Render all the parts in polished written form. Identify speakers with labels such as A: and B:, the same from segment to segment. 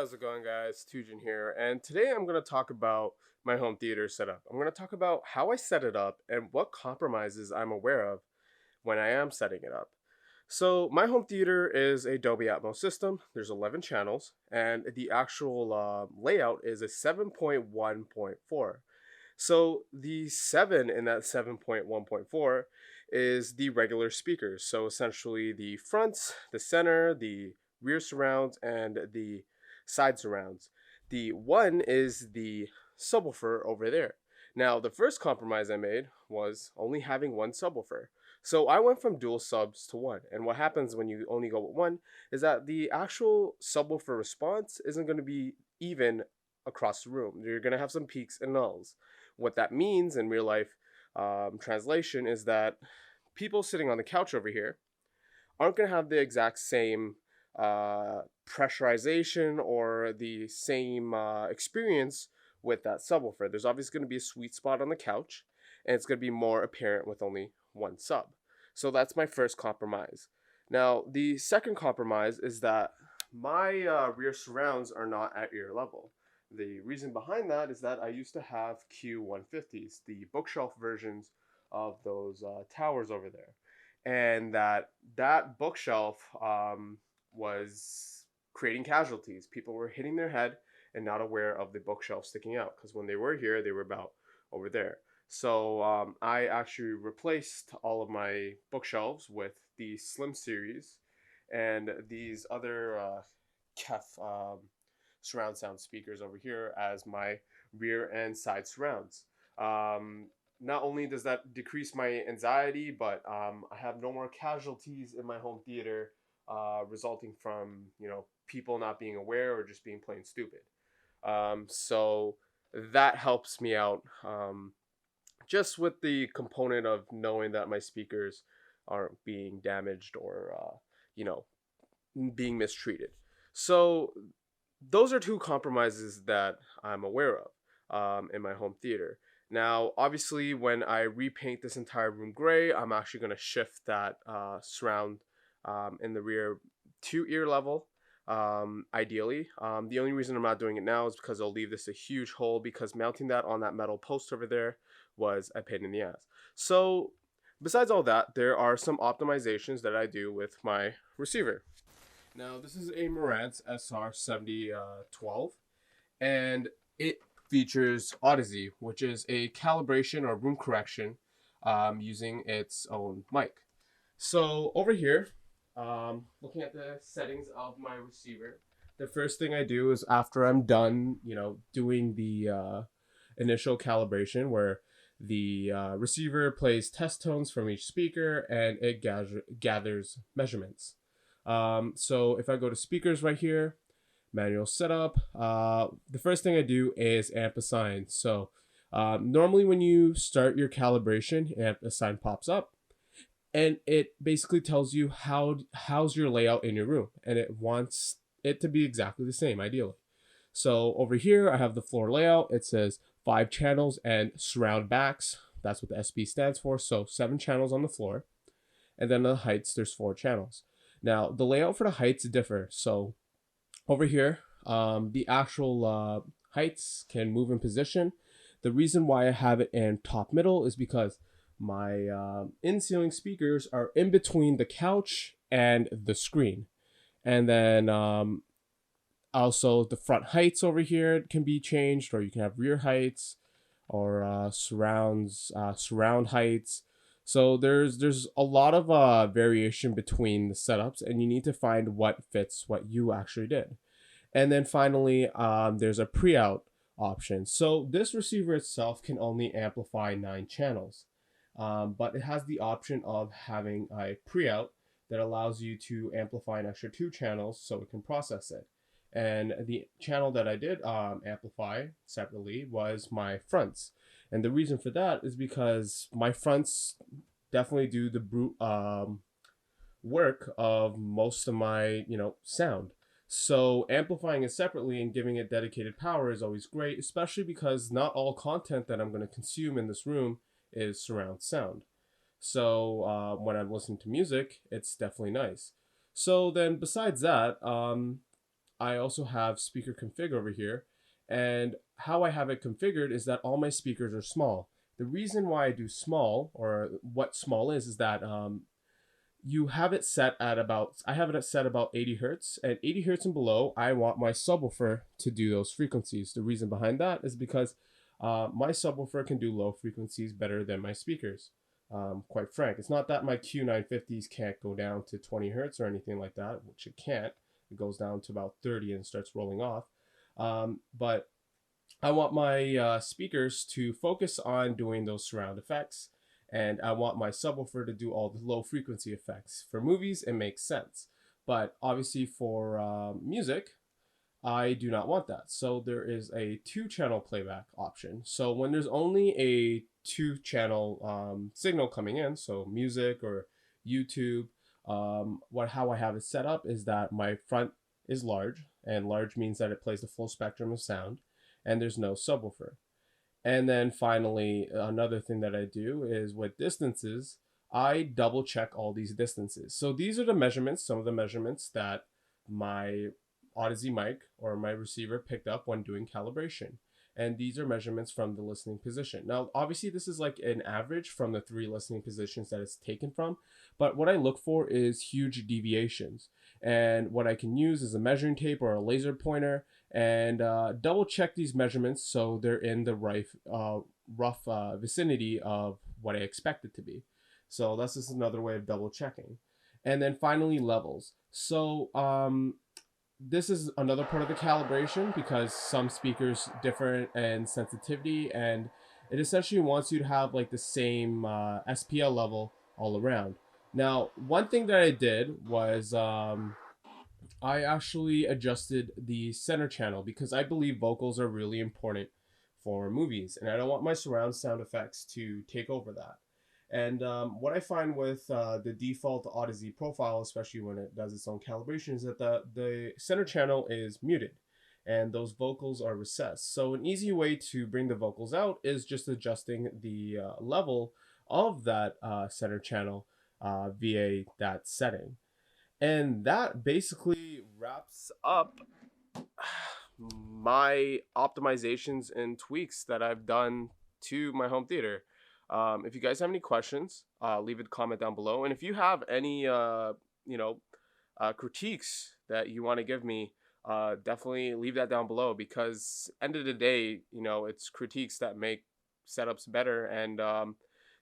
A: how's it going, guys? Tujin here, and today I'm going to talk about my home theater setup. I'm going to talk about how I set it up and what compromises I'm aware of when I am setting it up. So, my home theater is a Dolby Atmos system. There's 11 channels, and the actual layout is a 7.1.4. So, the 7 in that 7.1.4 is the regular speakers. So, essentially, the fronts, the center, the rear surrounds, and the side surrounds. The 1 is the subwoofer over there. Now, the first compromise I made was only having one subwoofer. So I went from dual subs to one. And what happens when you only go with one is that the actual subwoofer response isn't going to be even across the room. You're going to have some peaks and nulls. What that means in real life translation is that people sitting on the couch over here aren't going to have the exact same pressurization or the same experience with that subwoofer. There's obviously going to be a sweet spot on the couch, and it's going to be more apparent with only one sub. So that's my first compromise. Now, the second compromise is that my rear surrounds are not at ear level. The reason behind that is that I used to have Q150s, the bookshelf versions of those towers over there, and that bookshelf was creating casualties. People were hitting their head and not aware of the bookshelf sticking out, because when they were here, they were about over there. So I actually replaced all of my bookshelves with the Slim series and these other KEF surround sound speakers over here as my rear and side surrounds. Not only does that decrease my anxiety, but I have no more casualties in my home theater resulting from people not being aware or just being plain stupid. So that helps me out just with the component of knowing that my speakers aren't being damaged or being mistreated. So those are two compromises that I'm aware of in my home theater. Now, obviously, when I repaint this entire room gray, I'm actually going to shift that surround in the rear to ear level, ideally. The only reason I'm not doing it now is because I'll leave this a huge hole, because mounting that on that metal post over there was a pain in the ass. So, besides all that, there are some optimizations that I do with my receiver. Now, this is a Marantz SR7012, and it features Odyssey, which is a calibration or room correction using its own mic. So over here, looking at the settings of my receiver, the first thing I do is, after I'm done, doing the initial calibration where the receiver plays test tones from each speaker and it gathers measurements. So if I go to speakers right here, manual setup, the first thing I do is amp assign. So normally when you start your calibration, amp assign pops up, and it basically tells you how's your layout in your room, and it wants it to be exactly the same, ideally. So over here, I have the floor layout. It says 5 channels and surround backs. That's what the SB stands for. So 7 channels on the floor. And then the heights, there's 4 channels. Now, the layout for the heights differ. So over here, the actual heights can move in position. The reason why I have it in top middle is because my in-ceiling speakers are in between the couch and the screen. And then also the front heights over here can be changed, or you can have rear heights or surround heights. So there's a lot of variation between the setups, and you need to find what fits what you actually did. And then finally, there's a pre-out option. So this receiver itself can only amplify 9 channels, but it has the option of having a pre-out that allows you to amplify an extra 2 channels so it can process it. And the channel that I did amplify separately was my fronts. And the reason for that is because my fronts definitely do the brute work of most of my sound. So amplifying it separately and giving it dedicated power is always great, especially because not all content that I'm going to consume in this room is surround sound. So when I'm listening to music, it's definitely nice. So then besides that, I also have speaker config over here. And how I have it configured is that all my speakers are small. The reason why I do small, or what small is that you have it set at about, I have it set about 80 hertz, and 80 hertz and below, I want my subwoofer to do those frequencies. The reason behind that is because my subwoofer can do low frequencies better than my speakers. Quite frank, it's not that my Q950s can't go down to 20 hertz or anything like that, which it can't. It goes down to about 30 and starts rolling off. But I want my speakers to focus on doing those surround effects, and I want my subwoofer to do all the low frequency effects. For movies, it makes sense, but obviously for music, I do not want that. So there is a 2-channel playback option. So when there's only a 2-channel signal coming in, so music or YouTube, how I have it set up is that my front is large, and large means that it plays the full spectrum of sound, and there's no subwoofer. And then finally, another thing that I do is with distances, I double check all these distances. So these are the measurements, some of the measurements that my Odyssey mic or my receiver picked up when doing calibration. And these are measurements from the listening position. Now, obviously, this is like an average from the 3 listening positions that it's taken from. But what I look for is huge deviations. And what I can use is a measuring tape or a laser pointer and double check these measurements so they're in the rough vicinity of what I expect it to be. So that's just another way of double checking. And then finally, levels. So this is another part of the calibration because some speakers differ in sensitivity, and it essentially wants you to have like the same SPL level all around. Now, one thing that I did was I actually adjusted the center channel because I believe vocals are really important for movies, and I don't want my surround sound effects to take over that. And what I find with the default Odyssey profile, especially when it does its own calibration, is that the center channel is muted and those vocals are recessed. So an easy way to bring the vocals out is just adjusting the level of that center channel via that setting. And that basically wraps up my optimizations and tweaks that I've done to my home theater. If you guys have any questions, leave a comment down below. And if you have any, critiques that you want to give me, definitely leave that down below because end of the day, it's critiques that make setups better. And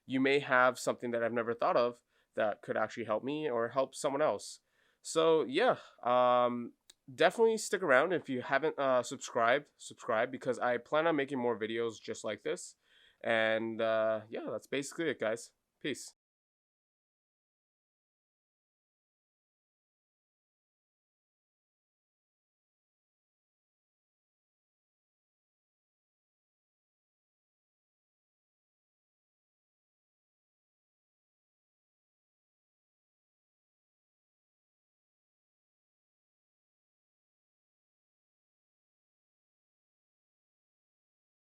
A: you may have something that I've never thought of that could actually help me or help someone else. So yeah, definitely stick around. If you haven't subscribe because I plan on making more videos just like this. And yeah, that's basically it, guys. Peace.